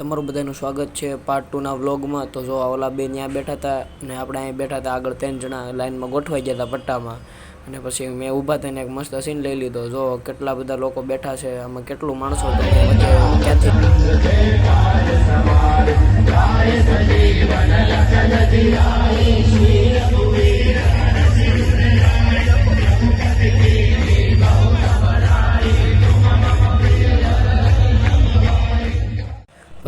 તમારું બધાનું સ્વાગત છે પાર્ટ 2 ના વ્લોગમાં। તો જો ઓલા બે ત્યાં બેઠા હતા અને આપણે અહીં બેઠા હતા, આગળ 3 જણા લાઈનમાં ગોઠવાઈ ગયા હતા પટ્ટામાં। અને પછી મેં ઊભા થઈને એક મસ્ત સીન લઈ લીધો। જો કેટલા બધા લોકો બેઠા છે, આમાં કેટલું માણસો ક્યાંથી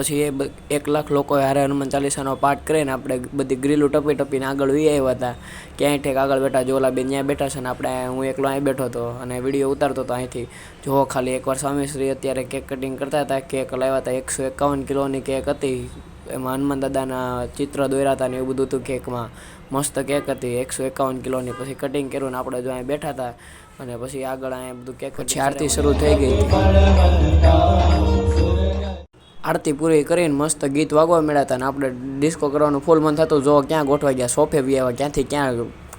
પછી એ 1 લાખ લોકો હારે હનુમાન ચાલીસાનો પાઠ કરીને આપણે બધી ગ્રીલું ટપી ટપીને આગળ વી આવ્યા હતા। ક્યાંય ઠેક આગળ બેઠા, જો ઓલા બે ત્યાં બેઠા છે ને આપણે હું એકલો અહીં બેઠો હતો અને વિડીયો ઉતારતો હતો અહીંથી। જો ખાલી એકવાર સ્વામીશ્રી અત્યારે કેક કટિંગ કરતા હતા। કેક લાવ્યા હતા 151 કિલોની કેક હતી, એમાં હનુમાન દાદાના ચિત્ર દોર્યા હતા ને એવું બધું હતું કેકમાં। મસ્ત કેક હતી 151 કિલોની। પછી કટિંગ કર્યું ને આપણે જો અહીં બેઠા હતા અને પછી આગળ અહીં બધું કેક, પછી આરતી શરૂ થઈ ગઈ હતી। આરતી પૂરી કરીને મસ્ત ગીત વાગવા મળ્યા હતા ને આપણે ડિસ્કો કરવાનું ફૂલ મન થતું। જો ક્યાં ગોઠવાઈ ગયા, સોફે વી આવ્યા, ક્યાંથી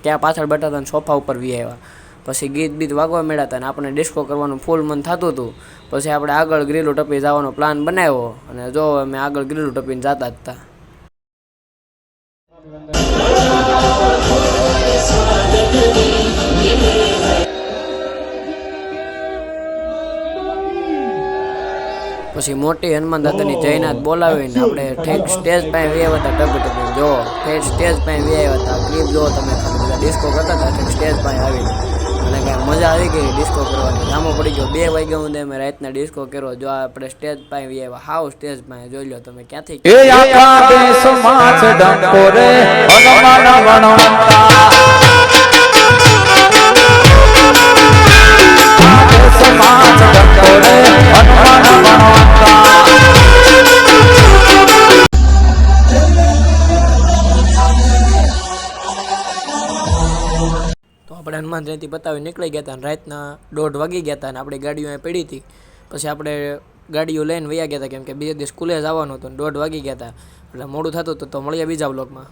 ક્યાં પાછળ બેઠા હતા ને સોફા ઉપર વી આવ્યા। પછી ગીત વાગવા મળ્યા હતા ને આપણે ડિસ્કો કરવાનું ફૂલ મન થતું હતું। પછી આપણે આગળ ગ્રીલું ટપી જવાનો પ્લાન બનાવ્યો અને જો અમે આગળ ગ્રીલું ટપીને જતા જ હતા। પછી મોટી હનુમાન દાદાની જયનાથ બોલાવીને આપણે ઠેક સ્ટેજ પાસે વ્યાવ્યા હતા ટપી ટપી। જો ઠેક સ્ટેજ પાસે વ્યાવ્યા હતા, ક્લિપ જો તમે ખાલી બધા ડિસ્કો કરતા હતા ઠેક સ્ટેજ પાસે આવીને, અને કાંઈ મજા આવી ગઈ ડિસ્કો કરવાની। જામો પડી ગયો 2 વાગ્યા સુધી અમે રાતના ડિસ્કો કર્યો। જો આપણે સ્ટેજ પાસે વ્યાવ્યા, હાવ સ્ટેજ પાસે જોઈ લો તમે ક્યાંથી આપણે હનુમાન જયંતિ પતાવી નીકળી ગયા હતા અને રાતના 1:30 વાગી ગયા હતા અને આપણી ગાડીઓ અહીં પડી હતી। પછી આપણે ગાડીઓ લઈને વયા ગયા હતા કેમ કે બીજા દિવસ સ્કૂલે જવાનું હતું, 1:30 વાગી ગયા હતા એટલે મોડું થતું હતું। તો મળીએ બીજા બ્લોગમાં।